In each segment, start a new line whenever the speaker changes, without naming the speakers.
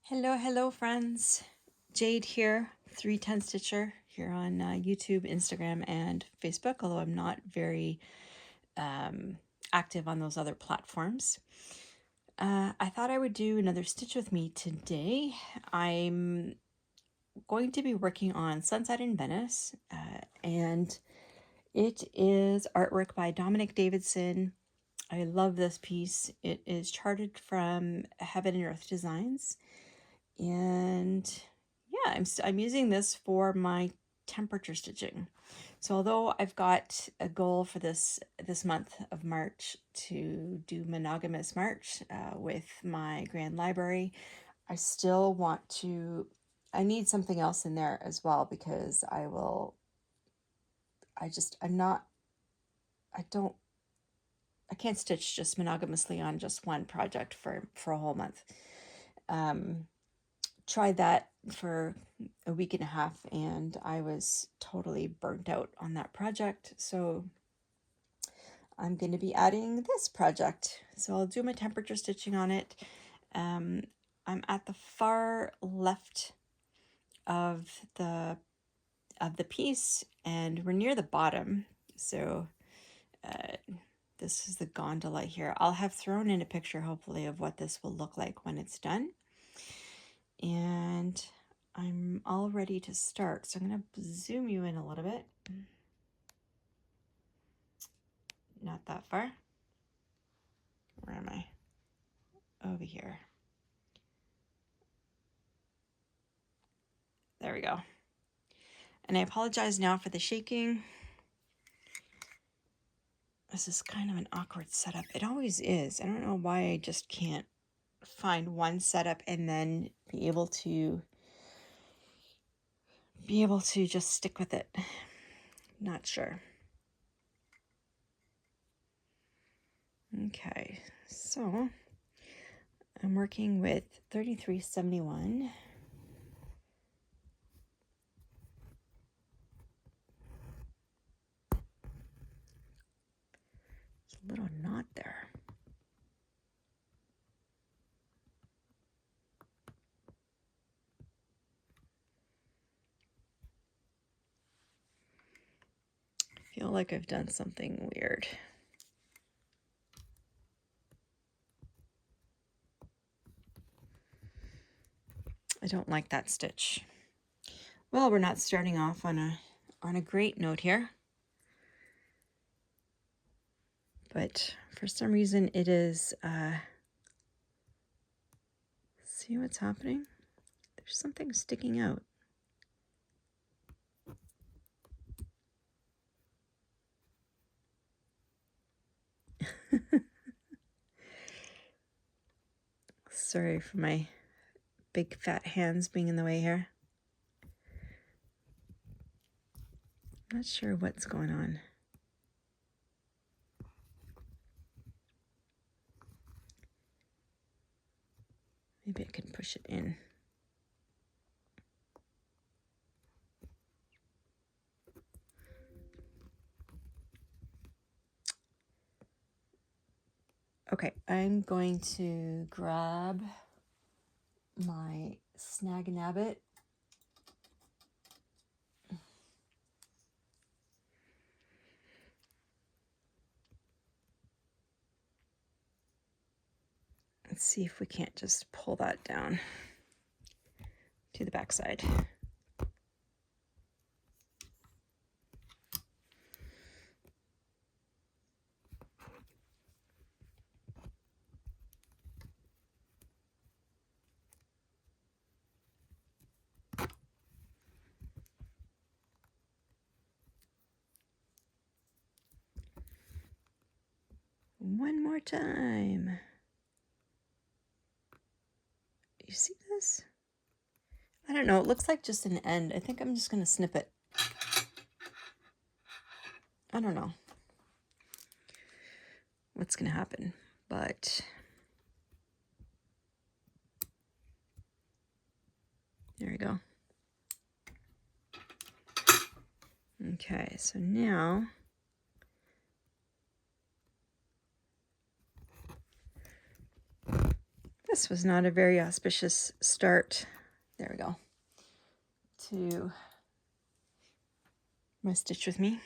Hello, friends. Jade here, 310 Stitcher here on YouTube, Instagram, and Facebook, although I'm not very active on those other platforms. I thought I would do another stitch with me today. I'm going to be working on Sunset in Venice, and it is artwork by Dominic Davidson. I love this piece. It is charted from Heaven and Earth Designs. And yeah, I'm using this for my temperature stitching. So although I've got a goal for this month of March to do monogamous March with my grand library, I still want to, I need something else in there as well, because I can't stitch just monogamously on just one project for a whole month. Tried that for a week and a half and I was totally burnt out on that project. So I'm going to be adding this project. So I'll do my temperature stitching on it. I'm at the far left of the piece and we're near the bottom. So this is the gondola here. I'll have thrown in a picture hopefully of what this will look like when it's done. And I'm all ready to start. So I'm going to zoom you in a little bit. Not that far. Where am I? Over here. There we go. And I apologize now for the shaking. This is kind of an awkward setup. It always is. I don't know why I just can't find one setup and then be able to just stick with it. Not sure. Okay, so I'm working with 3371. There's a little knot there. I feel like I've done something weird. I don't like that stitch. Well, we're not starting off on a great note here. But for some reason it is, see what's happening? There's something sticking out. Sorry for my big fat hands being in the way here. Not sure what's going on. Maybe I can push it in. Okay, I'm going to grab my Snag Nabbit. Let's see if we can't just pull that down to the backside. One more time. You see this? I don't know. It looks like just an end. I think I'm just going to snip it. I don't know what's going to happen, but there we go. Okay, so now this this was not a very auspicious start. There we go. To my stitch with me.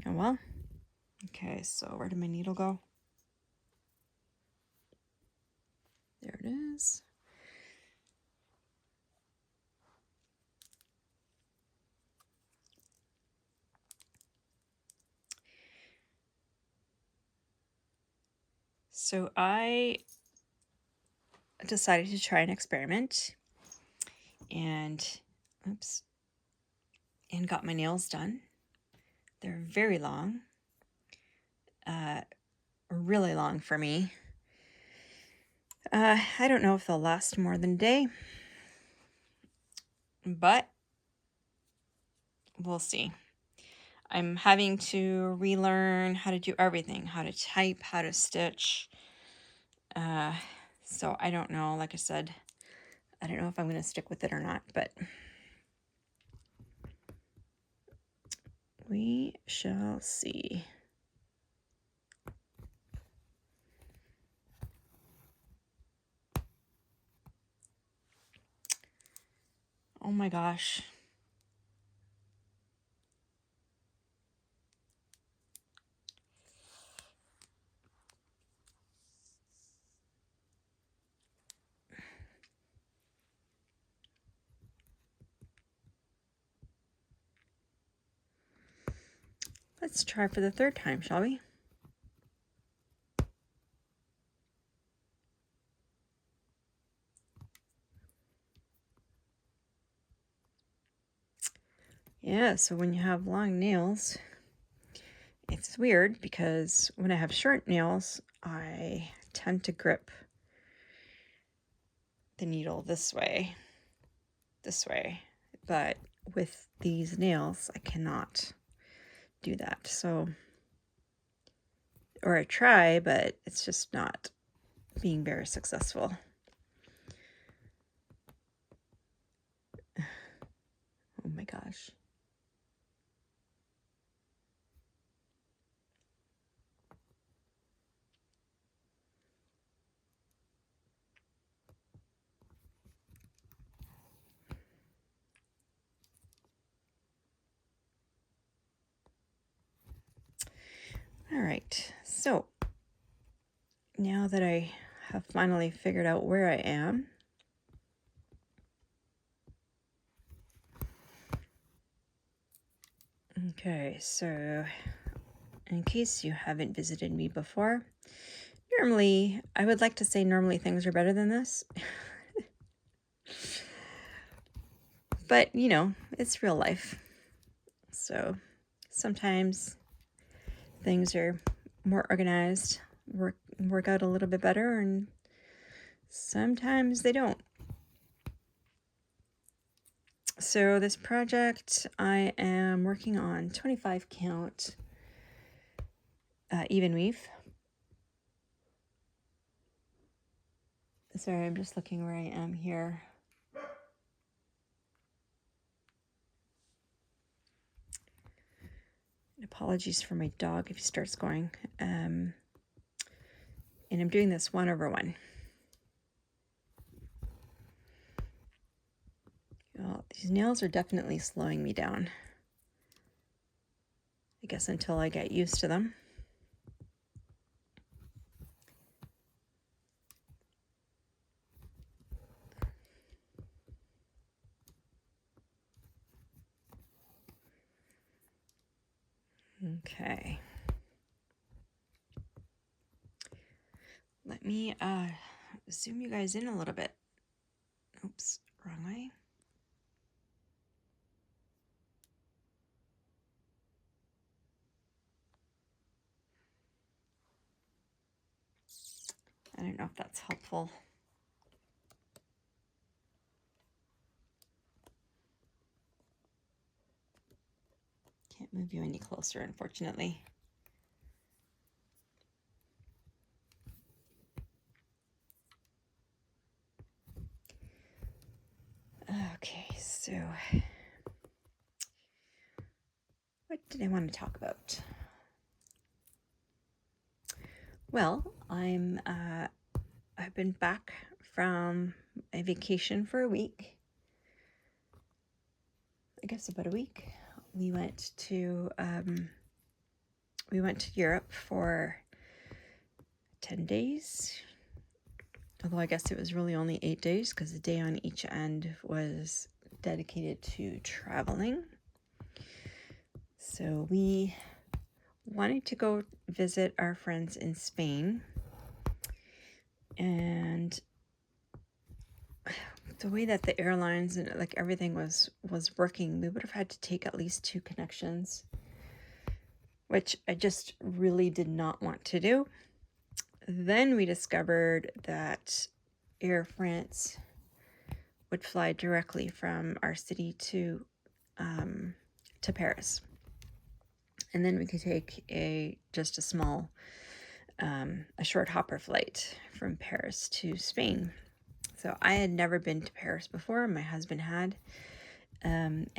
Oh well. Okay, so where did my needle go? There it is. So I decided to try an experiment and got my nails done. They're very long, really long for me. I don't know if they'll last more than a day, but we'll see. I'm having to relearn how to do everything, how to type, how to stitch. So I don't know, like I said, I don't know if I'm going to stick with it or not, but we shall see. Oh my gosh. Let's try for the third time, shall we? Yeah, so when you have long nails, it's weird because when I have short nails, I tend to grip the needle this way, but with these nails, I cannot do that. So, or I try, but it's just not being very successful. Oh my gosh. All right, so now that I have finally figured out where I am, okay, so in case you haven't visited me before, normally, I would like to say normally things are better than this. But, you know, it's real life. So sometimes things are more organized, work out a little bit better, and sometimes they don't. So this project, I am working on 25 count even weave. Sorry, I'm just looking where I am here. Apologies for my dog if he starts going. And I'm doing this 1/1. Well, these nails are definitely slowing me down. I guess until I get used to them. Okay. Let me zoom you guys in a little bit. Oops, wrong way. I don't know if that's helpful. Can't move you any closer, unfortunately. Okay, so what did I want to talk about? Well, I've been back from a vacation for a week. I guess about a week. We went to Europe for 10 days. Although I guess it was really only 8 days because the day on each end was dedicated to traveling. So we wanted to go visit our friends in Spain. And the way that the airlines and like everything was working, we would have had to take at least 2 connections, which I just really did not want to do. Then we discovered that Air France would fly directly from our city to Paris, and then we could take a small, a short hopper flight from Paris to Spain. So I had never been to Paris before. My husband had, and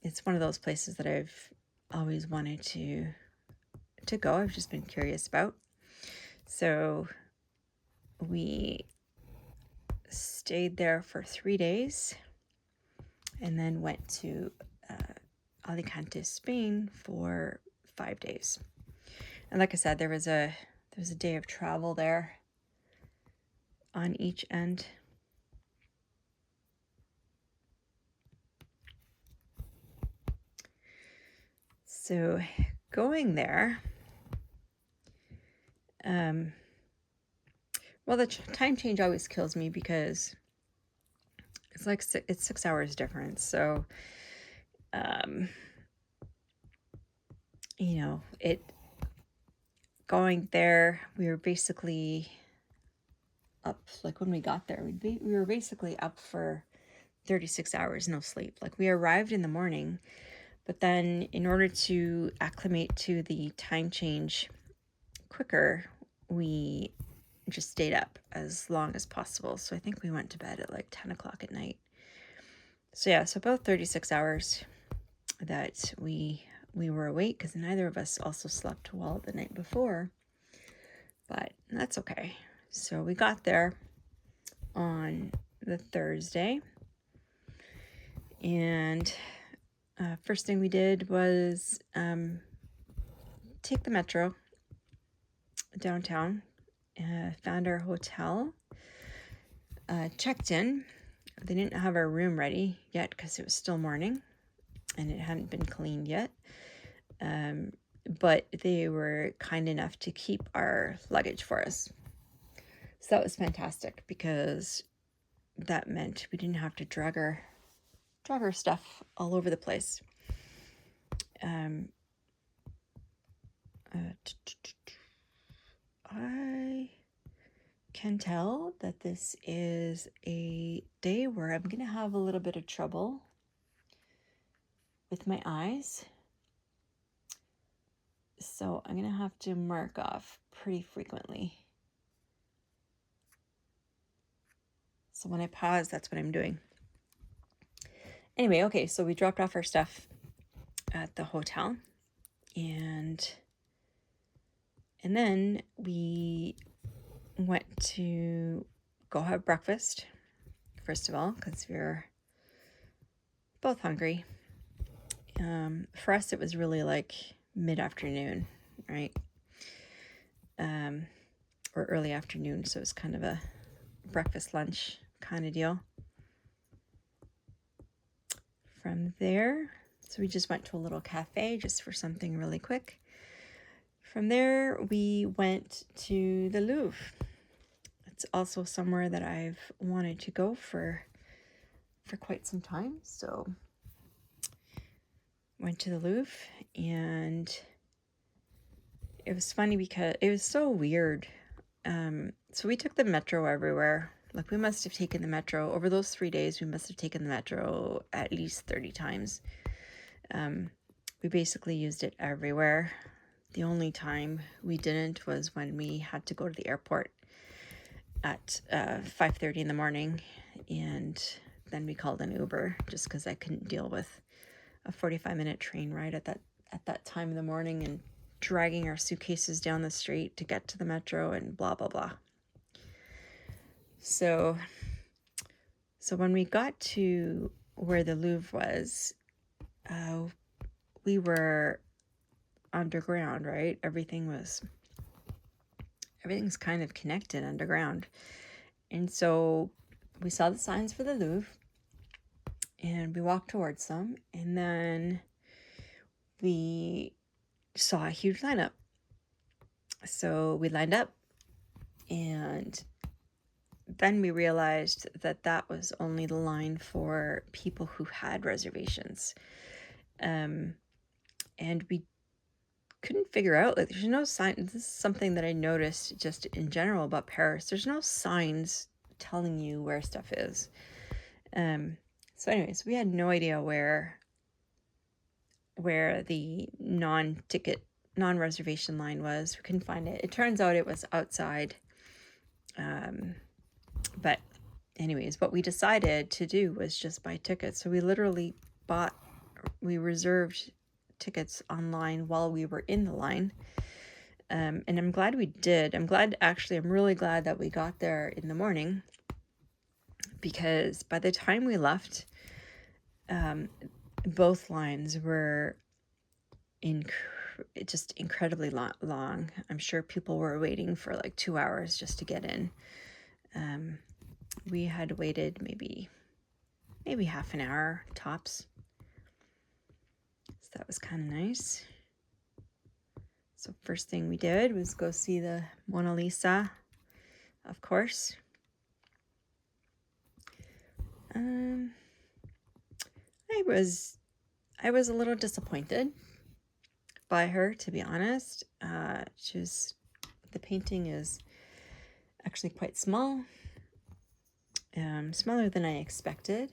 it's one of those places that I've always wanted to go. I've just been curious about. So we stayed there for 3 days and then went to Alicante, Spain for 5 days. And like I said, there was a day of travel there on each end. So going there, well, the time change always kills me because it's like it's 6 hours difference. So, you know, going there, we were basically up, like when we got there, we were basically up for 36 hours, no sleep. Like we arrived in the morning, but then in order to acclimate to the time change quicker, we just stayed up as long as possible. So I think we went to bed at like 10 o'clock at night. So yeah, so about 36 hours that we were awake, because neither of us also slept well the night before, but that's okay. So we got there on the Thursday, and first thing we did was take the metro downtown, found our hotel, checked in. They didn't have our room ready yet because it was still morning and it hadn't been cleaned yet. But they were kind enough to keep our luggage for us. So that was fantastic because that meant we didn't have to drag our stuff all over the place. I can tell that this is a day where I'm going to have a little bit of trouble with my eyes. So I'm going to have to mark off pretty frequently. So when I pause, that's what I'm doing. Anyway, okay, so we dropped off our stuff at the hotel, and then we went to go have breakfast, first of all, because we were both hungry. For us, it was really like mid-afternoon, right? Or early afternoon, so it was kind of a breakfast lunch kind of deal. From there, so we just went to a little cafe just for something really quick. From there, we went to the Louvre. It's also somewhere that I've wanted to go for quite some time. So went to the Louvre, and it was funny because it was so weird. So we took the metro everywhere. Like we must have taken the metro over those 3 days. We must have taken the metro at least 30 times. We basically used it everywhere. The only time we didn't was when we had to go to the airport at 5:30 in the morning, and then we called an Uber just because I couldn't deal with a 45-minute train ride at that time in the morning and dragging our suitcases down the street to get to the metro and blah blah blah. So when we got to where the Louvre was, we were underground, right? Everything's kind of connected underground. And so we saw the signs for the Louvre and we walked towards them, and then we saw a huge lineup. So we lined up, and then we realized that that was only the line for people who had reservations. And we couldn't figure out, like, there's no sign. This is something that I noticed just in general about Paris. There's no signs telling you where stuff is. So anyways, we had no idea where the non-reservation line was. We couldn't find it. It turns out it was outside. But anyways, what we decided to do was just buy tickets. So we literally reserved tickets online while we were in the line. And I'm glad we did. I'm really glad that we got there in the morning, because by the time we left, both lines were just incredibly long. I'm sure people were waiting for like 2 hours just to get in. We had waited maybe half an hour tops. So that was kind of nice. So first thing we did was go see the Mona Lisa, of course. I was a little disappointed by her, to be honest. The painting is actually quite small, smaller than I expected,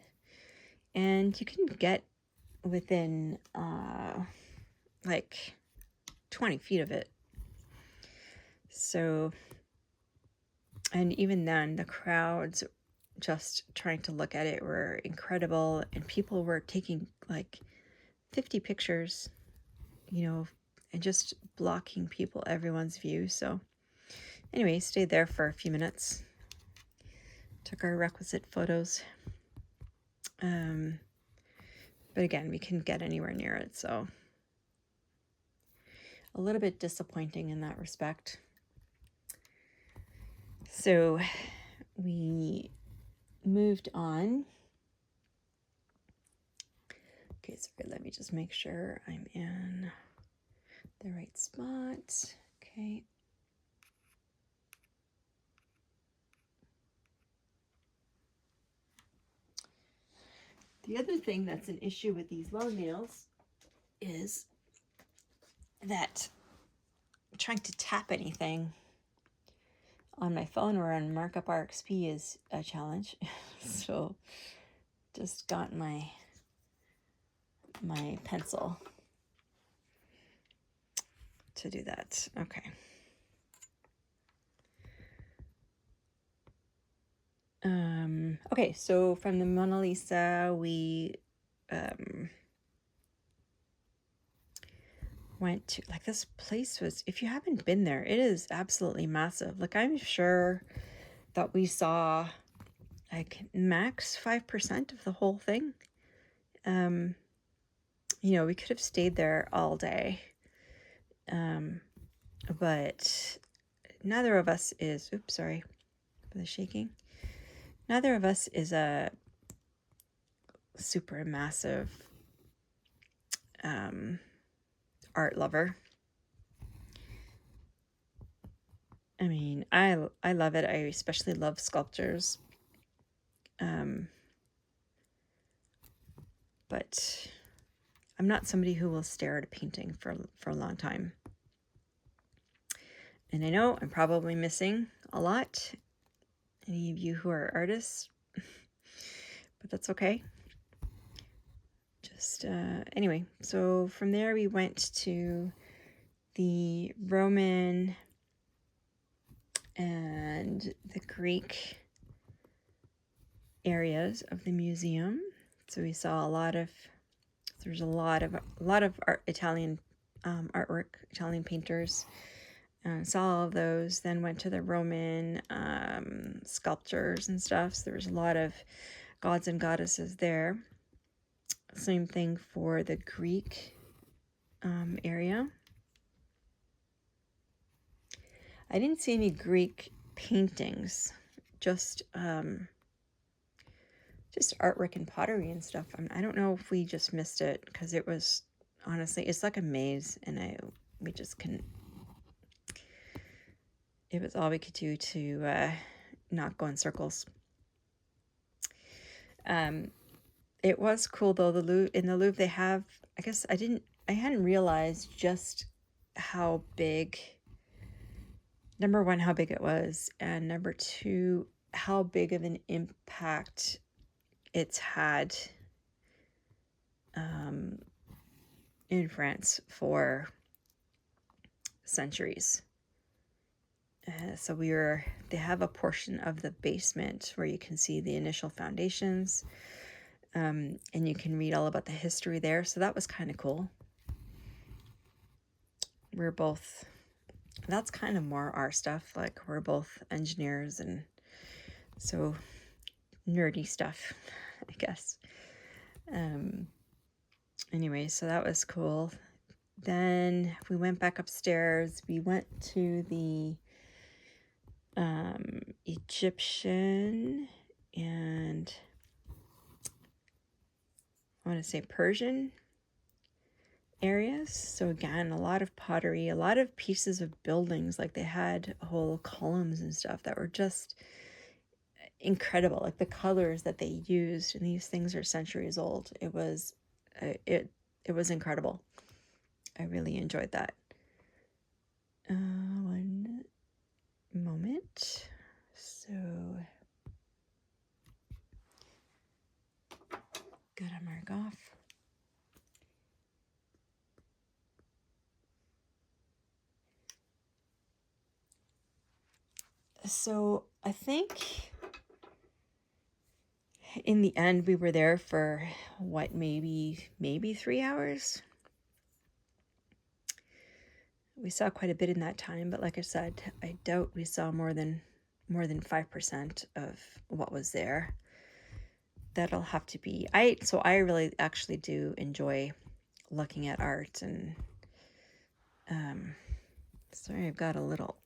and you can get within like 20 feet of it. So, and even then, the crowds just trying to look at it were incredible, and people were taking like 50 pictures, and just blocking everyone's view. So anyway, stayed there for a few minutes, took our requisite photos. But again, we couldn't get anywhere near it, so a little bit disappointing in that respect. So we moved on. Okay, sorry, let me just make sure I'm in the right spot. Okay. The other thing that's an issue with these long nails is that trying to tap anything on my phone or on Markup RXP is a challenge. So just got my pencil to do that. Okay. Okay, so from the Mona Lisa, we went to, like, this place was, if you haven't been there, it is absolutely massive. Like, I'm sure that we saw like max 5% of the whole thing. We could have stayed there all day. But neither of us is, oops, sorry for the shaking. Neither of us is a super massive art lover. I mean, I love it. I especially love sculptures. But I'm not somebody who will stare at a painting for a long time. And I know I'm probably missing a lot, any of you who are artists, but that's okay. Just, anyway, so from there we went to the Roman and the Greek areas of the museum. So we saw there's a lot of Italian artwork, Italian painters. Saw all of those, then went to the Roman sculptures and stuff. So there was a lot of gods and goddesses there. Same thing for the Greek area. I didn't see any Greek paintings, just artwork and pottery and stuff. I don't know if we just missed it, because it was, honestly, it's like a maze, and we just couldn't. It was all we could do to not go in circles. It was cool though. In the Louvre they have, I guess I hadn't realized just how big, number one, how big it was, and number two, how big of an impact it's had in France for centuries. So they have a portion of the basement where you can see the initial foundations, and you can read all about the history there. So that was kind of cool. That's kind of more our stuff. Like, we're both engineers, and so nerdy stuff, I guess. Anyway, so that was cool. Then we went back upstairs. We went to the Egyptian and I want to say Persian areas. So again, a lot of pottery, a lot of pieces of buildings. Like, they had whole columns and stuff that were just incredible. Like, the colors that they used, and these things are centuries old. It was incredible. I really enjoyed that. One moment. So, gotta mark off. So I think in the end we were there for what, maybe 3 hours. We saw quite a bit in that time, but like I said, I doubt we saw more than 5% of what was there. That'll have to be I really actually do enjoy looking at art, and sorry, I've got a little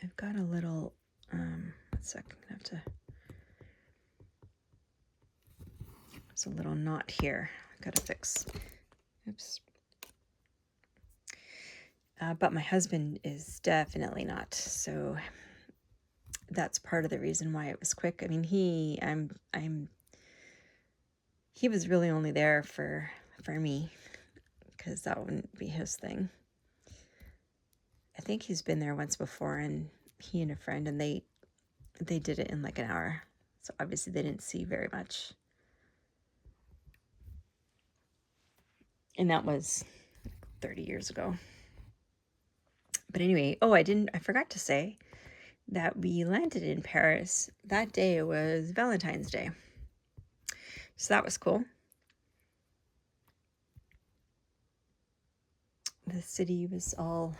one sec, I'm gonna have to, there's a little knot here I gotta fix. Oops. But my husband is definitely not, so that's part of the reason why it was quick. I mean, he was really only there for me, because that wouldn't be his thing. I think he's been there once before, and he and a friend, and they did it in like an hour. So obviously they didn't see very much. And that was 30 years ago. But anyway, I forgot to say that we landed in Paris. That day was Valentine's Day. So that was cool. The city was all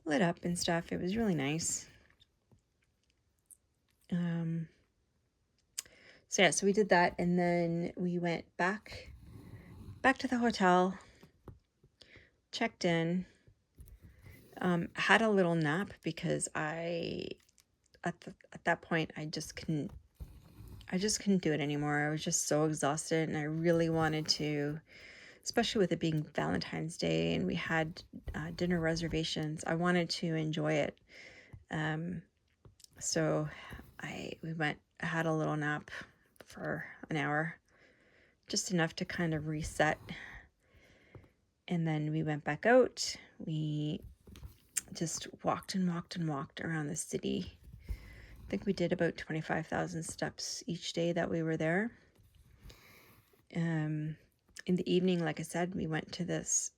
lit up and stuff. It was really nice. So we did that, and then we went back to the hotel, checked in, had a little nap, because at that point I just couldn't do it anymore. I was just so exhausted, and I really wanted to, especially with it being Valentine's Day and we had dinner reservations, I wanted to enjoy it. So we had a little nap for an hour, just enough to kind of reset. And then we went back out. We just walked around the city. I think we did about 25,000 steps each day that we were there. In the evening, like I said, we went to this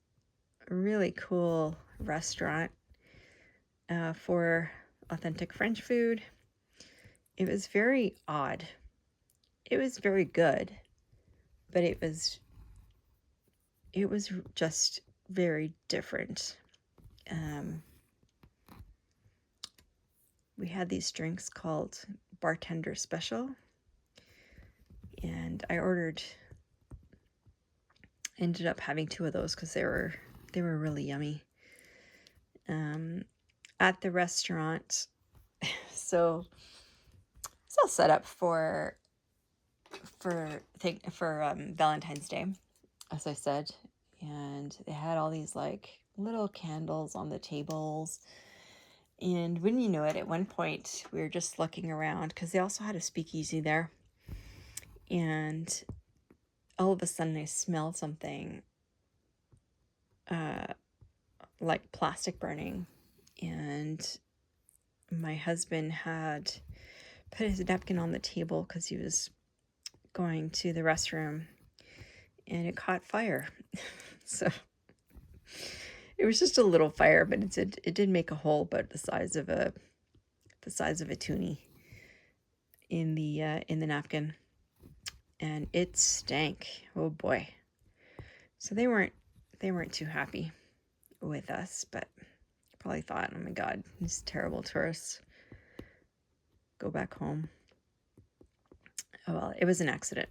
really cool restaurant for authentic French food. It was very odd. It was very good, but it it was just very different. We had these drinks called Bartender Special, and I ended up having 2 of those because they were really yummy. At the restaurant, so it's all set up for Valentine's Day, as I said, and they had all these like little candles on the tables. And when you know it, at one point we were just looking around because they also had a speakeasy there, and all of a sudden I smelled something like plastic burning, and my husband had put his napkin on the table because he was going to the restroom, and it caught fire. So it was just a little fire, but it did make a hole about the size of a toonie in the napkin, and it stank. Oh boy! So they weren't too happy with us, but probably thought, oh my god, these terrible tourists, go back home. Oh well, it was an accident.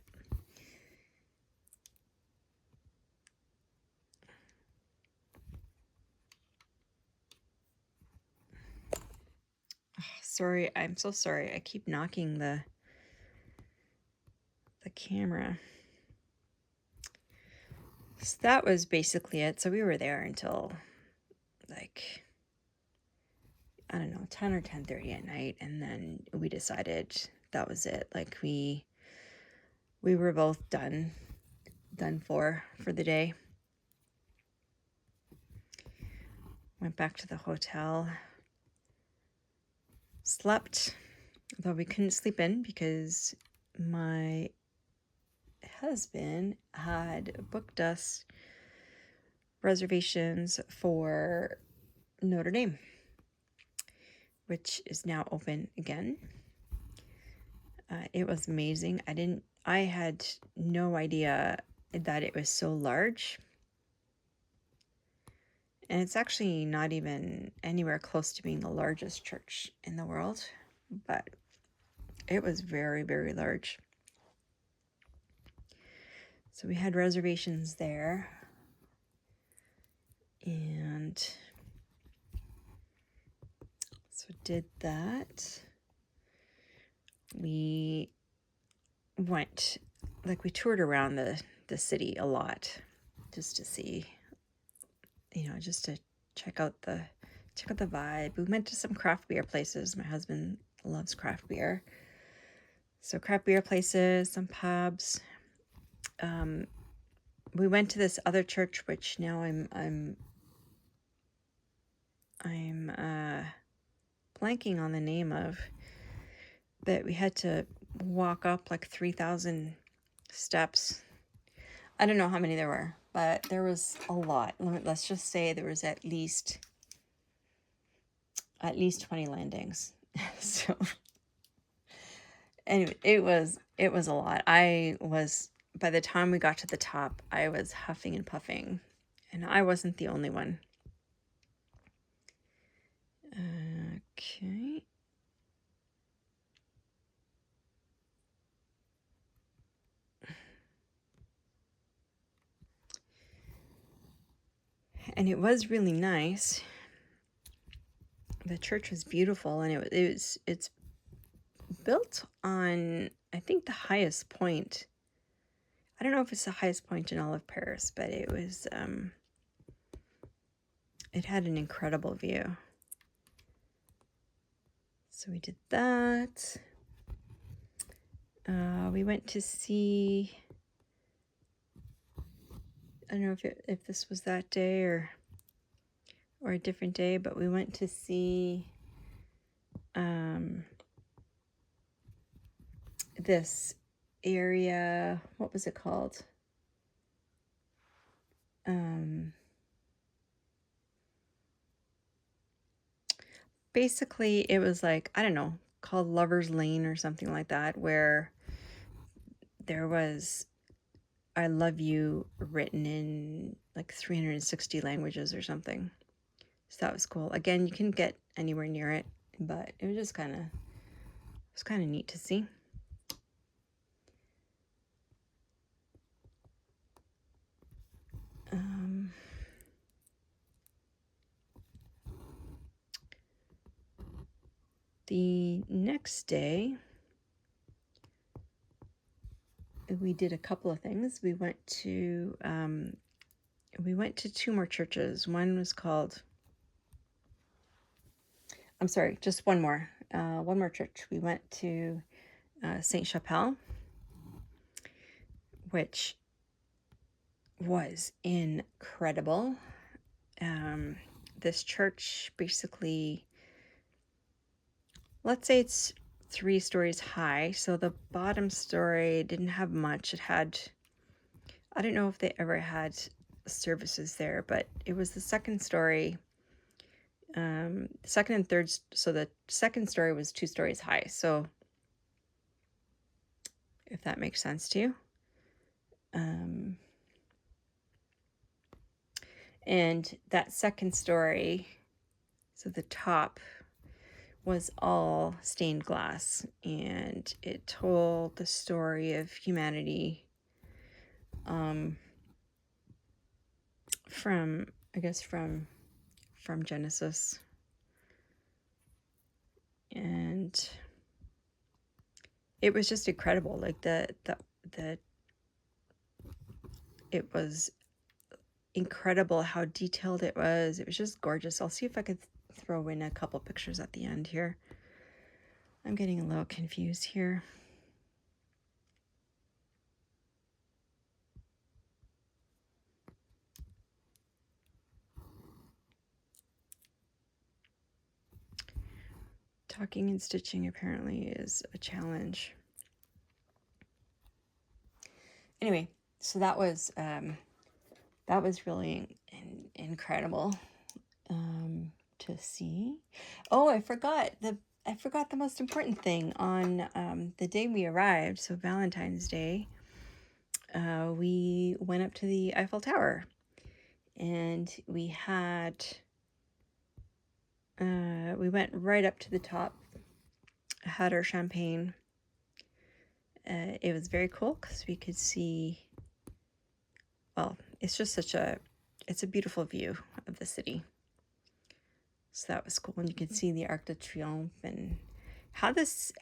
Oh, sorry, I'm so sorry. I keep knocking the camera. So that was basically it. So we were there until like, I don't know, 10 or 10:30 at night, and then we decided that was it. Like we were both done for the day. Went back to the hotel, slept, although we couldn't sleep in because my husband had booked us reservations for Notre Dame, which is now open again. It was amazing. I had no idea that it was so large. And it's actually not even anywhere close to being the largest church in the world, but it was very, very large. So we had reservations there, and so did that. We went, like, we toured around the city a lot just to see, just to check out the vibe. We went to some craft beer places. My husband loves craft beer. So craft beer places, some pubs. We went to this other church, which now I'm blanking on the name of, but we had to walk up like 3,000 steps. I don't know how many there were, but there was a lot. Let's just say there was at least 20 landings. So anyway, it was a lot. By the time we got to the top, I was huffing and puffing, and I wasn't the only one. Okay. And it was really nice. The church was beautiful, and it's built on, I think, the highest point. I don't know if it's the highest point in all of Paris, but it was it had an incredible view. So we did that. We went to see, I don't know if this was that day or a different day, but we went to see this area. What was it called? Basically, it was like, I don't know, called Lover's Lane or something like that, where there was I love you written in like 360 languages or something. So that was cool. Again, you can get anywhere near it, but it was just kind of neat to see. The next day, we did a couple of things. We went to two more churches. One was called, I'm sorry, just one more church. We went to Saint Chapelle, which was incredible. This church basically, let's say it's 3 stories high. So the bottom story didn't have much. It had, I don't know if they ever had services there, but it was the second story, second and third. So the second story was 2 stories high. So if that makes sense to you. And that second story, so the top was all stained glass, and it told the story of humanity from Genesis. And it was just incredible. Like it was incredible how detailed it was. It was just gorgeous. I'll see if I could throw in a couple pictures at the end here. I'm getting a little confused here. Talking and stitching apparently is a challenge. Anyway, so that was really incredible to see. Oh, I forgot the most important thing on the day we arrived. So Valentine's Day, we went up to the Eiffel Tower, and we went right up to the top, had our champagne. It was very cool because we could see, well, it's just it's a beautiful view of the city. So that was cool. And you could see the Arc de Triomphe, and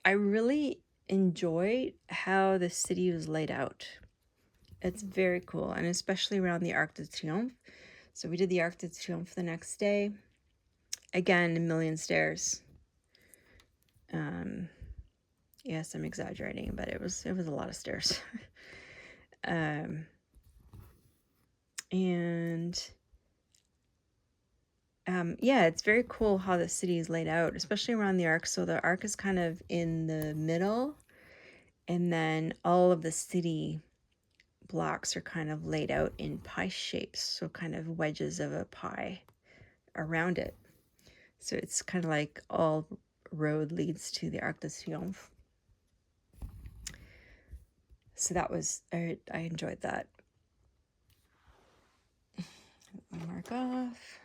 I really enjoyed how the city was laid out. It's very cool, and especially around the Arc de Triomphe. So we did the Arc de Triomphe the next day. Again, a million stairs. Yes, I'm exaggerating, but it was a lot of stairs. Yeah, it's very cool how the city is laid out, especially around the Arc. So the Arc is kind of in the middle, and then all of the city blocks are kind of laid out in pie shapes, so kind of wedges of a pie around it. So it's kind of like all road leads to the Arc de Triomphe. So that was, I enjoyed that. Mark off.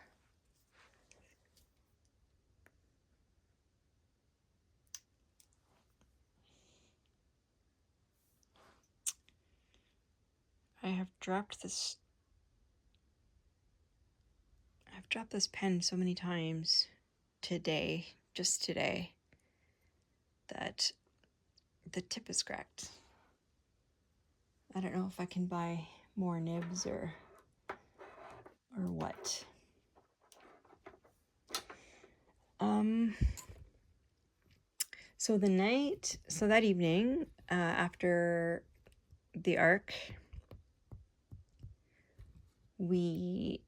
I've dropped this pen so many times just today, that the tip is cracked. I don't know if I can buy more nibs or what. So that evening, after the Arc, we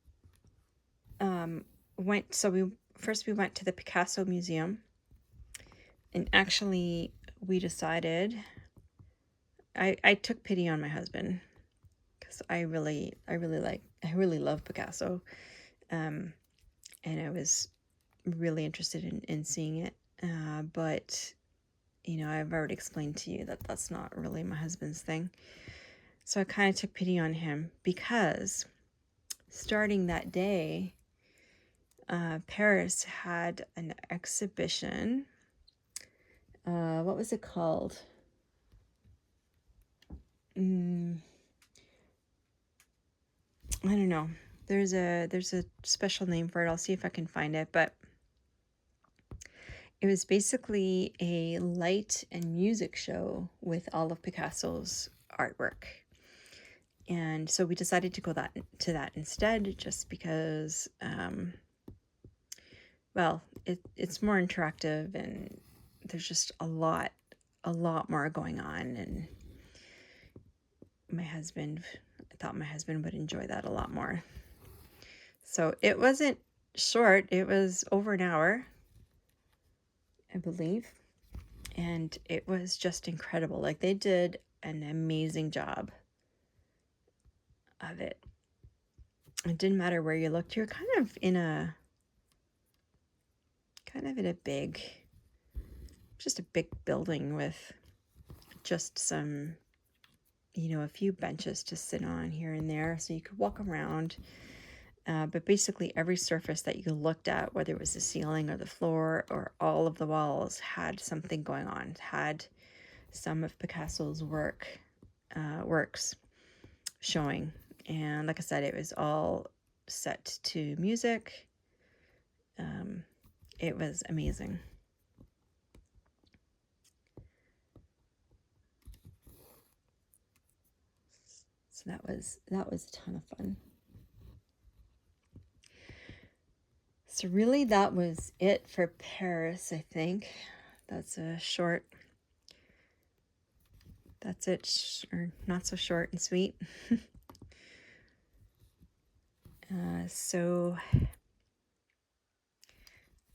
went to the Picasso Museum, and actually we decided, I took pity on my husband because I really love Picasso, and I was really interested in seeing it, but I've already explained to you that that's not really my husband's thing. So I kind of took pity on him because starting that day, Paris had an exhibition. What was it called? I don't know. There's a special name for it. I'll see if I can find it, but it was basically a light and music show with all of Picasso's artwork. And so we decided to go to that instead, just because well, it's more interactive and there's just a lot more going on, and I thought my husband would enjoy that a lot more. So it wasn't short, it was over an hour, I believe. And it was just incredible. Like, they did an amazing job of it. It didn't matter where you looked. You're kind of in a big, just a big building with just some, a few benches to sit on here and there, so you could walk around. But basically every surface that you looked at, whether it was the ceiling or the floor or all of the walls, had something going on, had some of Picasso's works showing. And like I said, it was all set to music. It was amazing. So that was a ton of fun. So really that was it for Paris, I think. That's it, or not so short and sweet. So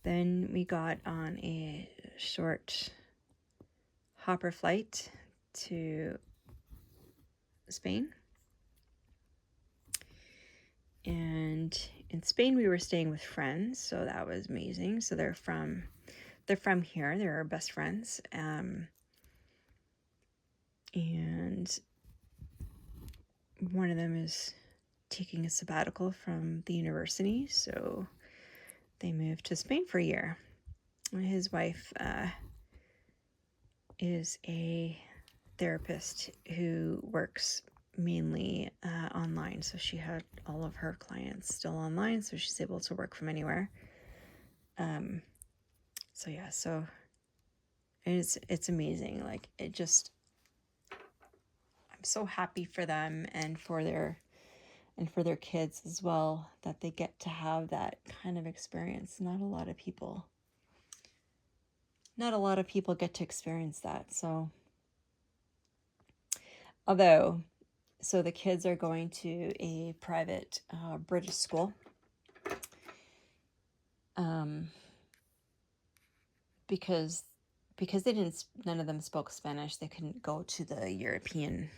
then we got on a short hopper flight to Spain. And in Spain we were staying with friends, so that was amazing. So they're from here. They're our best friends. And one of them is taking a sabbatical from the university, so they moved to Spain for a year. His wife is a therapist who works mainly online, so she had all of her clients still online, so she's able to work from anywhere. So yeah, so it's amazing. Like, I'm so happy for them and for their kids as well, that they get to have that kind of experience. Not a lot of people get to experience that. So the kids are going to a private British school, because none of them spoke Spanish, they couldn't go to the European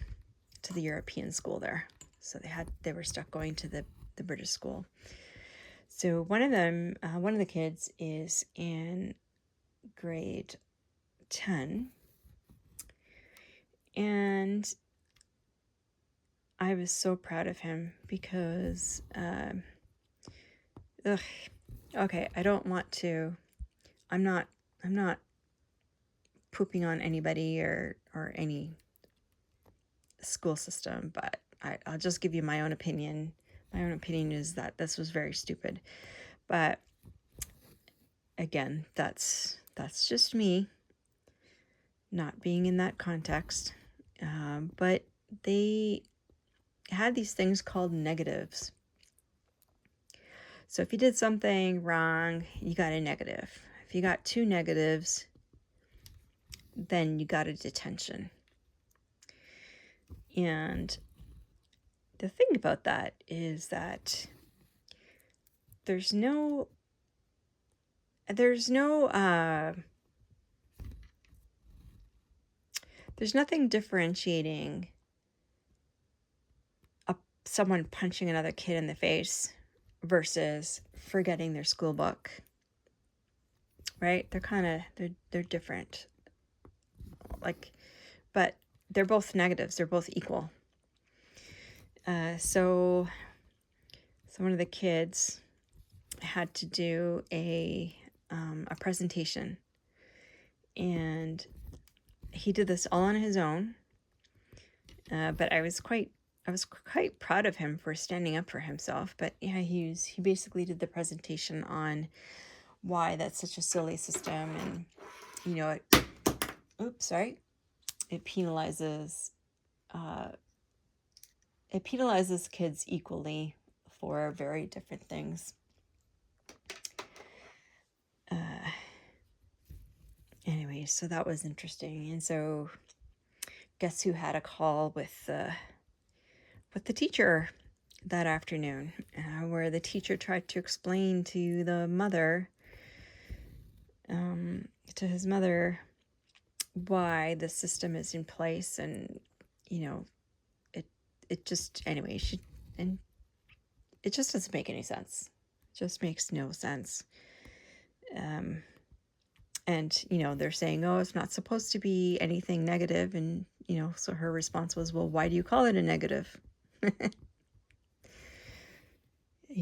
school there. So they were stuck going to the British school. So one of the kids is in grade 10, and I was so proud of him because okay, I don't want to, I'm not pooping on anybody or any school system, but I'll just give you my own opinion. My own opinion is that this was very stupid. But again, that's just me not being in that context. But they had these things called negatives. So if you did something wrong, you got a negative. If you got 2 negatives, then you got a detention. And the thing about that is that there's nothing differentiating someone punching another kid in the face versus forgetting their school book, right? They're different, like, but they're both negatives. They're both equal. So one of the kids had to do a presentation, and he did this all on his own. But I was quite proud of him for standing up for himself. But yeah, he basically did the presentation on why that's such a silly system, and it penalizes kids equally for very different things. Anyway, so that was interesting. And so guess who had a call with the teacher that afternoon, where the teacher tried to explain to the mother, to his mother, why the system is in place. And it just, anyway, it just doesn't make any sense. It just makes no sense. And they're saying, oh, it's not supposed to be anything negative. And so her response was, well, why do you call it a negative?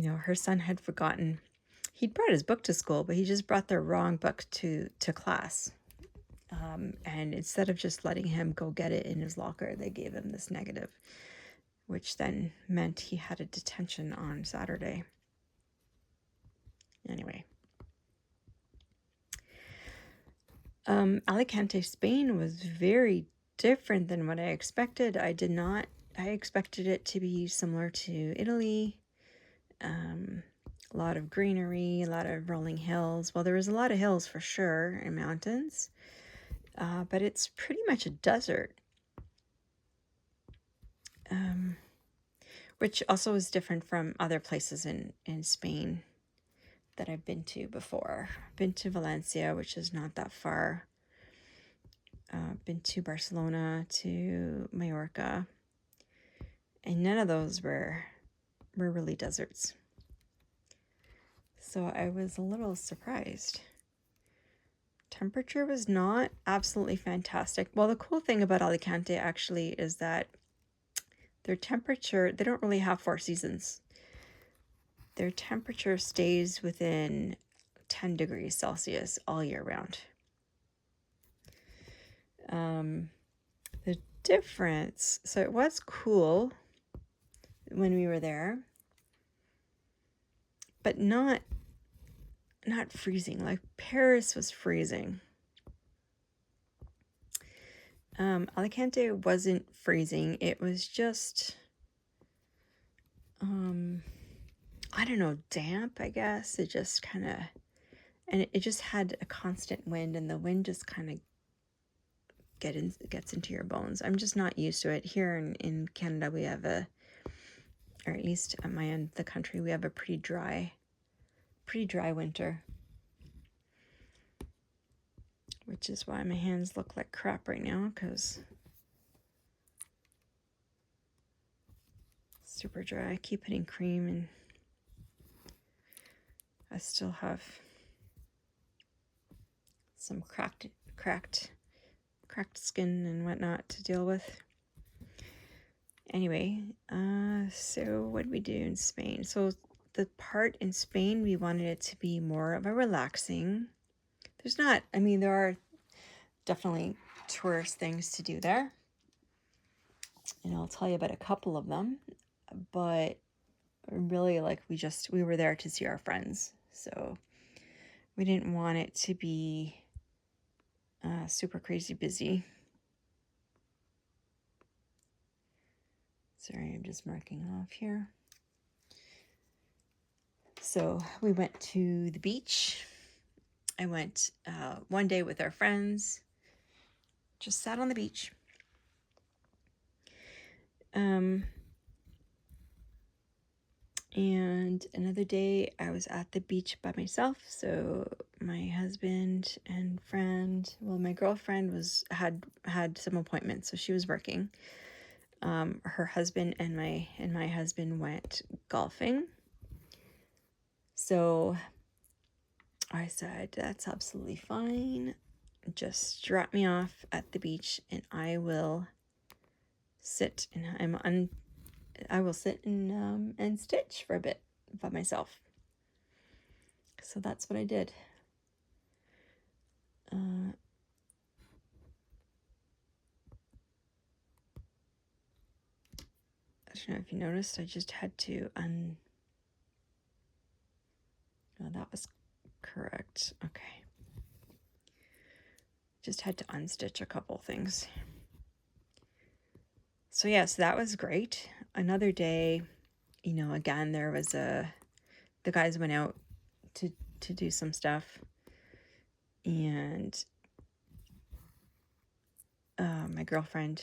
Her son had forgotten. He'd brought his book to school, but he just brought the wrong book to class. And instead of just letting him go get it in his locker, they gave him this negative, which then meant he had a detention on Saturday. Anyway. Alicante, Spain was very different than what I expected. I expected it to be similar to Italy. A lot of greenery, a lot of rolling hills. Well, there was a lot of hills for sure and mountains, but it's pretty much a desert, which also is different from other places in Spain that I've been to before. Been to Valencia, which is not that far. Been to Barcelona, to Mallorca, and none of those were really deserts. So I was a little surprised. Temperature was not absolutely fantastic. Well, the cool thing about Alicante actually is that their temperature, they don't really have 4 seasons. Their temperature stays within 10 degrees Celsius all year round. The difference, so it was cool when we were there, but not freezing. Like Paris was freezing. Alicante wasn't freezing. It was just, I don't know, damp, I guess. It just kind of, and it just had a constant wind, and the wind just kind of gets into your bones. I'm just not used to it. Here in Canada, we have or at least at my end of the country, we have a pretty dry winter. Which is why my hands look like crap right now, because super dry. I keep putting cream, and I still have some cracked skin and whatnot to deal with. Anyway, so what did we do in Spain? So the part in Spain, we wanted it to be more of a relaxing. There are definitely tourist things to do there, and I'll tell you about a couple of them, but really, we were there to see our friends, so we didn't want it to be super crazy busy. Sorry, I'm just marking off here. So we went to the beach. I went one day with our friends, just sat on the beach. And another day I was at the beach by myself. So my husband and friend, well, my girlfriend had some appointments, so she was working. Her husband and my husband went golfing. So I said, that's absolutely fine. Just drop me off at the beach and I will sit, and I will sit and stitch for a bit by myself. So that's what I did. I don't know if you noticed, I just had to oh, that was correct. Okay. Just had to unstitch a couple things. So yes, that was great. Another day, you know, again, there was the guys went out to do some stuff, and my girlfriend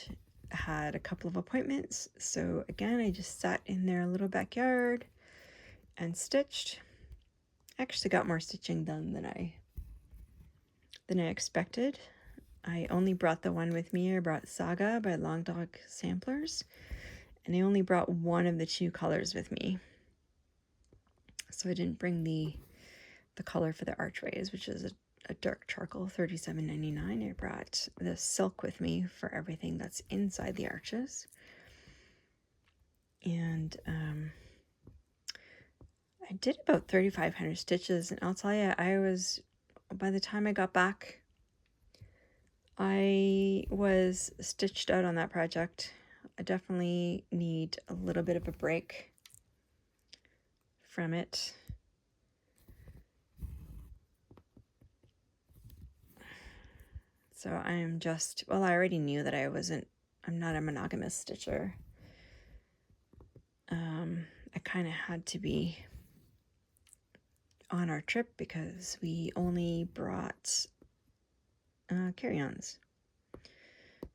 had a couple of appointments. So again, I just sat in their little backyard and stitched. Actually got more stitching done than I expected. I only brought the one with me. I brought Saga by Long Dog Samplers, and I only brought one of the two colors with me. So I didn't bring the color for the archways, which is a dark charcoal, $37.99. I brought the silk with me for everything that's inside the arches. And I did about 3,500 stitches, and I'll tell you, by the time I got back, I was stitched out on that project. I definitely need a little bit of a break from it. So I'm just, well, I already knew that I'm not a monogamous stitcher. I kind of had to be on our trip because we only brought carry-ons.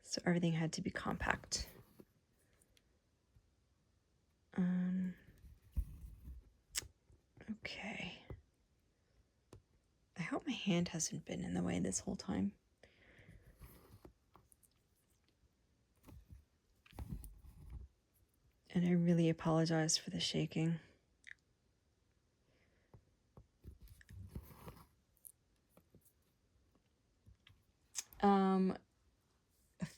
So everything had to be compact. Okay. I hope my hand hasn't been in the way this whole time. And I really apologize for the shaking.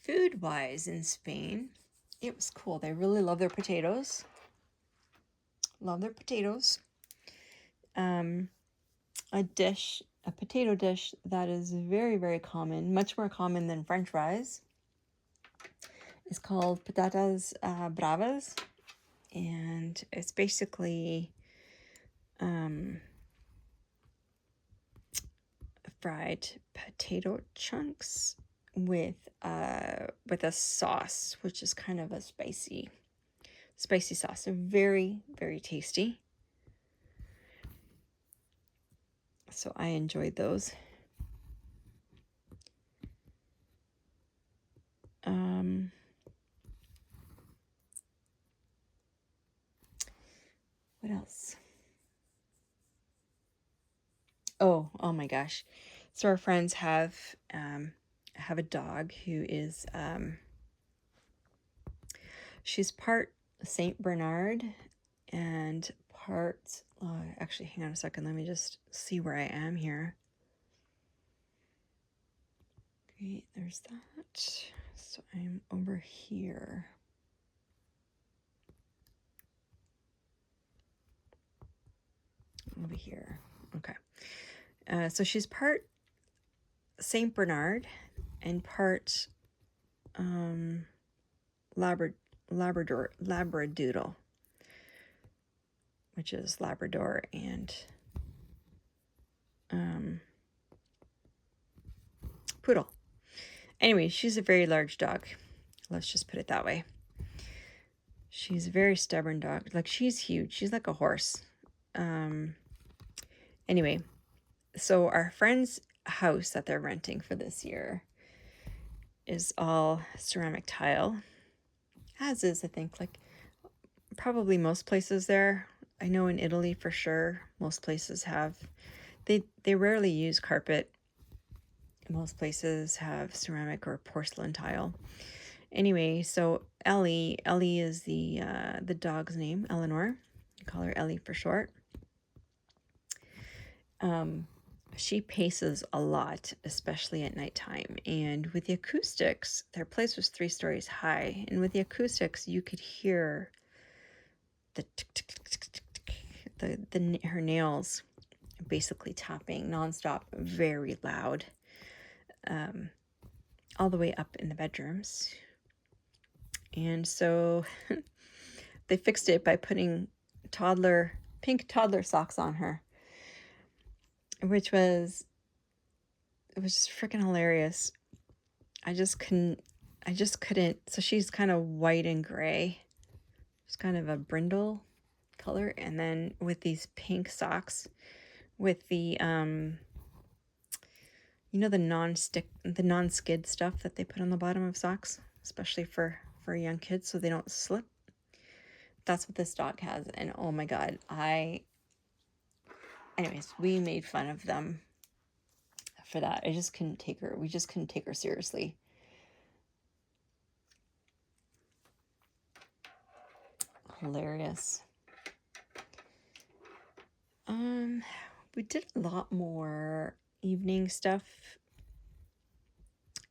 Food-wise in Spain, it was cool. They really love their potatoes. Love their potatoes. A potato dish that is very, very common, much more common than French fries, is called patatas bravas, and it's basically fried potato chunks with a sauce, which is kind of a spicy sauce. They're very, very tasty. So I enjoyed those. What else? Oh my gosh. So our friends have a dog who is she's part Saint Bernard and part actually, hang on a second, let me just see where I am here. Great, there's that. So I'm over here. Over here. Okay. So she's part Saint Bernard and part Labradoodle, which is Labrador and Poodle. Anyway, she's a very large dog. Let's just put it that way. She's a very stubborn dog. Like, she's huge. She's like a horse. Anyway, so our friend's house that they're renting for this year is all ceramic tile, as is, I think, like probably most places there. I know in Italy for sure, most places have, they rarely use carpet. Most places have ceramic or porcelain tile. Anyway, so Ellie is the dog's name, Eleanor. I call her Ellie for short. She paces a lot, especially at nighttime. And with the acoustics, their place was 3 stories high. And with the acoustics, you could hear the her nails basically tapping nonstop, very loud, all the way up in the bedrooms. And so they fixed it by putting pink toddler socks on her, which was, it was just freaking hilarious. I just couldn't. So she's kind of white and gray. It's kind of a brindle color, and then with these pink socks with the the non-skid stuff that they put on the bottom of socks, especially for young kids so they don't slip. That's what this dog has. And oh my god, anyways, we made fun of them for that. I just couldn't take her. We just couldn't take her seriously. Hilarious. We did a lot more evening stuff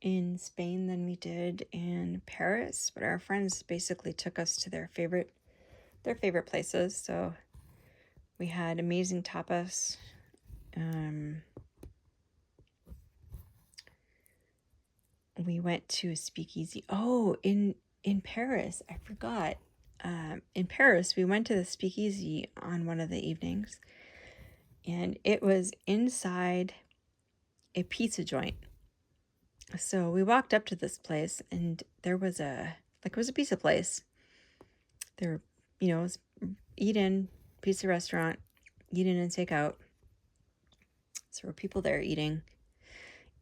in Spain than we did in Paris, but our friends basically took us to their favorite places. So we had amazing tapas. We went to a speakeasy. Oh, in Paris, I forgot. In Paris, we went to the speakeasy on one of the evenings, and it was inside a pizza joint. So we walked up to this place, and there was it was a pizza place. There, it was eat in, pizza restaurant, eat in and take out. So there were people there eating,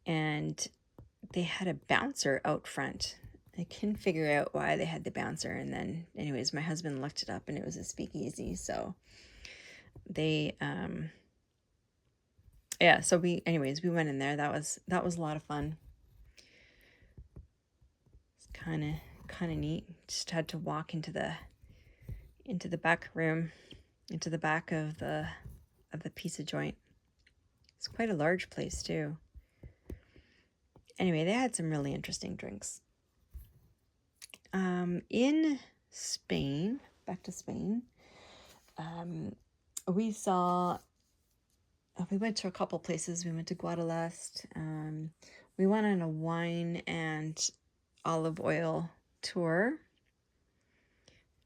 and they had a bouncer out front. I couldn't figure out why they had the bouncer, and then anyways, my husband looked it up, and it was a speakeasy. So they so we went in there. That was a lot of fun. It's kind of neat. Just had to walk into the back room, into the back of the pizza joint. It's quite a large place too. Anyway, they had some really interesting drinks. In Spain, back to Spain, we went to a couple places. We went to Guadalest. We went on a wine and olive oil tour.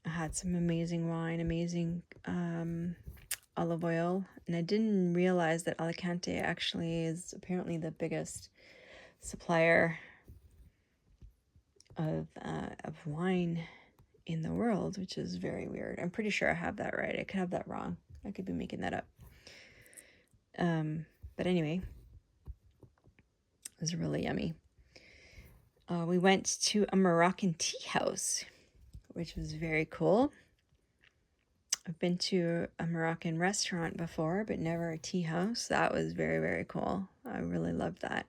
I had some amazing wine, amazing olive oil, and I didn't realize that Alicante actually is apparently the biggest supplier of wine in the world, which is very weird. I'm pretty sure I have that right. I could have that wrong. I could be making that up. But anyway, it was really yummy. We went to a Moroccan tea house, which was very cool. I've been to a Moroccan restaurant before, but never a tea house. That was very, very cool. I really loved that.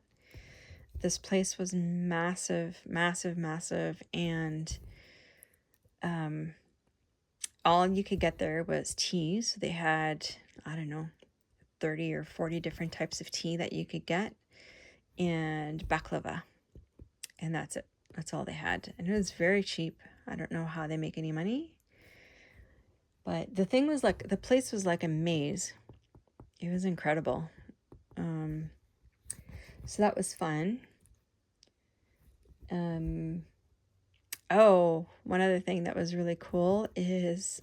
This place was massive, massive, massive, and all you could get there was tea. So they had, I don't know, 30 or 40 different types of tea that you could get, and baklava. And that's it. That's all they had. And it was very cheap. I don't know how they make any money. But the thing was, like, the place was like a maze. It was incredible. So that was fun. One other thing that was really cool is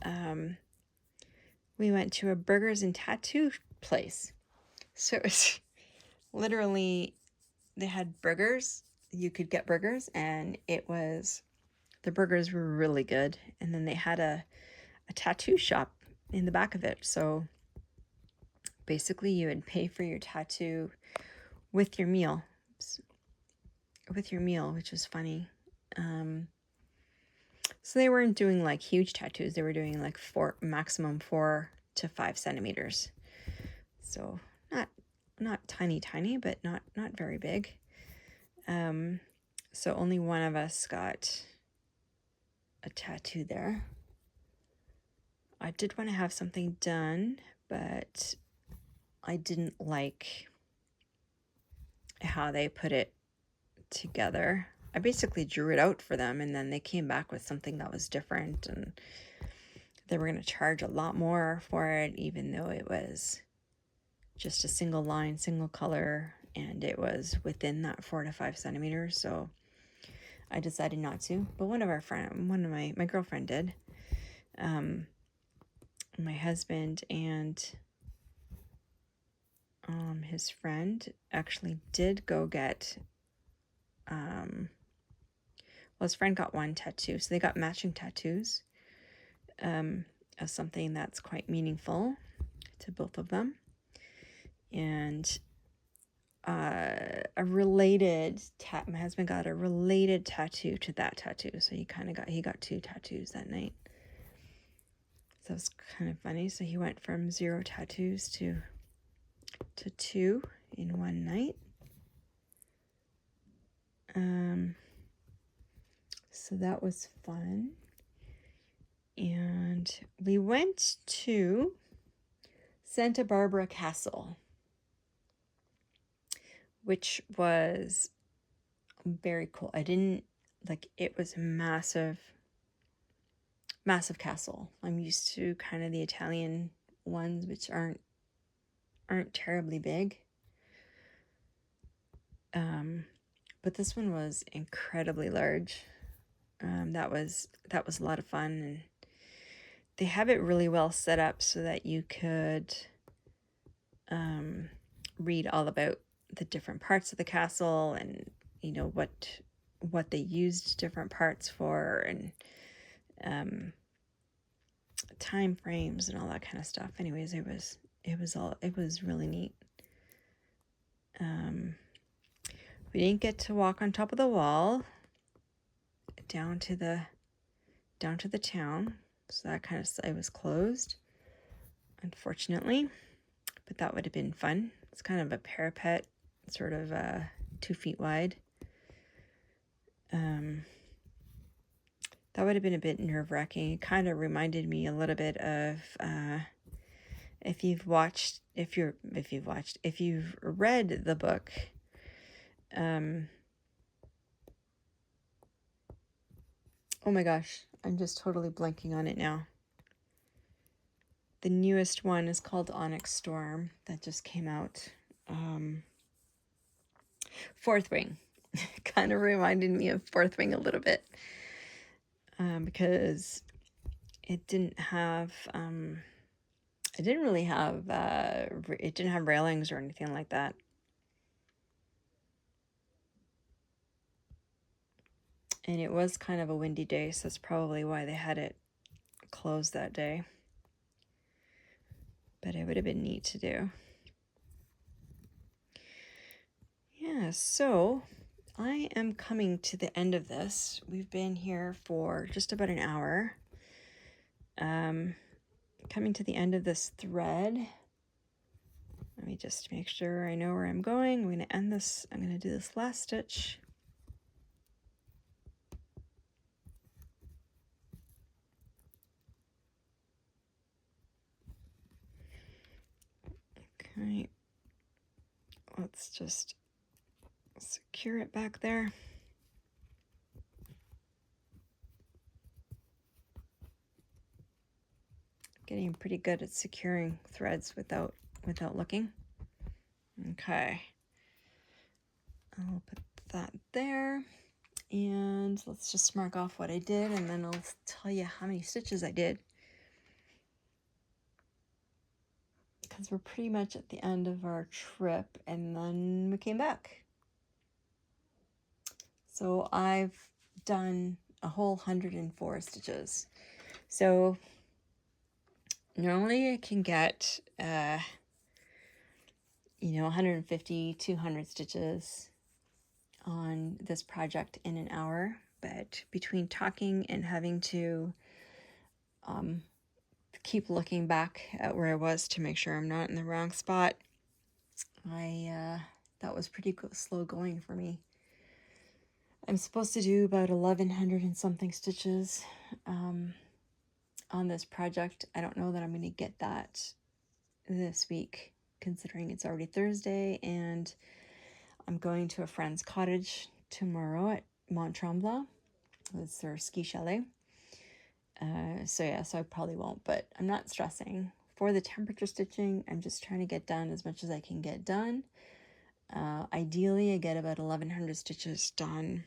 we went to a burgers and tattoo place. So it was literally, they had burgers. You could get burgers, and the burgers were really good. And then they had a tattoo shop in the back of it. So basically you would pay for your tattoo with your meal, which was funny. So they weren't doing like huge tattoos. They were doing like maximum 4 to 5 centimeters. So not tiny, but not very big. So only one of us got a tattoo there. I did want to have something done, but I didn't like how they put it together. I basically drew it out for them, and then they came back with something that was different, and they were going to charge a lot more for it, even though it was just a single line, single color, and it was within that 4 to 5 centimeters. So I decided not to. But one of my girlfriend did. My husband and his friend actually did go get. Well, his friend got one tattoo, so they got matching tattoos. As something that's quite meaningful to both of them. And my husband got a related tattoo to that tattoo, so he got 2 tattoos that night. So it was kind of funny. So he went from 0 tattoos to 2 in one night. So that was fun. And we went to Santa Barbara Castle, which was very cool. It was a massive castle. I'm used to kind of the Italian ones, which aren't terribly big. But this one was incredibly large. That was a lot of fun, and they have it really well set up so that you could read all about the different parts of the castle, and what they used different parts for, and time frames and all that kind of stuff. Anyways, it was really neat. We didn't get to walk on top of the wall down to the town, so that it was closed, unfortunately, but that would have been fun. It's kind of a parapet, sort of 2 feet wide. That would have been a bit nerve-wracking. It kind of reminded me a little bit of if you've read the book, oh my gosh, I'm just totally blanking on it now. The newest one is called Onyx Storm, that just came out. Fourth Wing. Kind of reminded me of Fourth Wing a little bit. Because it didn't have railings or anything like that. And it was kind of a windy day, so that's probably why they had it closed that day. But it would have been neat to do. Yeah, so I am coming to the end of this. We've been here for just about an hour. Coming to the end of this thread. Let me just make sure I know where I'm going. I'm going to end this. I'm going to do this last stitch. Okay. Let's just secure it back there. Getting pretty good at securing threads without looking. Okay. I'll put that there, and let's just mark off what I did, and then I'll tell you how many stitches I did, because we're pretty much at the end of our trip, and then we came back. So I've done a whole 104 stitches. So normally I can get 150, 200 stitches on this project in an hour, but between talking and having to keep looking back at where I was to make sure I'm not in the wrong spot, that was pretty slow going for me. I'm supposed to do about 1,100 and something stitches on this project. I don't know that I'm going to get that this week, considering it's already Thursday, and I'm going to a friend's cottage tomorrow at Mont Tremblant. It's their ski chalet. So yeah, so I probably won't, but I'm not stressing. For the temperature stitching, I'm just trying to get done as much as I can get done. Ideally, I get about 1,100 stitches done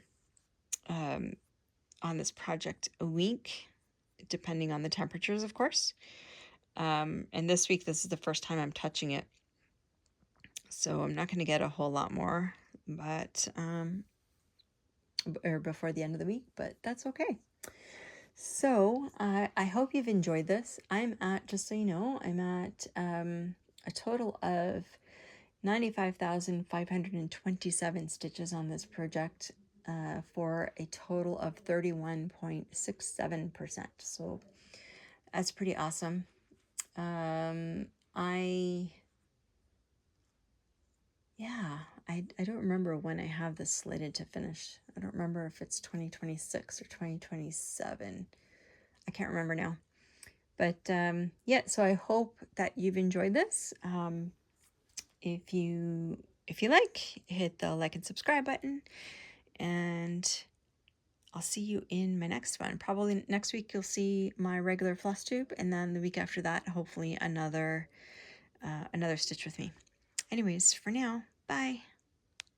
on this project a week, depending on the temperatures, of course. And this week, this is the first time I'm touching it, so I'm not going to get a whole lot more, but or before the end of the week, but that's okay. So I hope you've enjoyed this. I'm at, just so you know, I'm at a total of 95,527 stitches on this project for a total of 31.67%. So that's pretty awesome. I don't remember when I have this slated to finish. I don't remember if it's 2026 or 2027. I can't remember now. But yeah, so I hope that you've enjoyed this. If you like, hit the like and subscribe button, and I'll see you in my next one. Probably next week you'll see my regular floss tube, and then the week after that, hopefully another stitch with me. Anyways, for now, bye.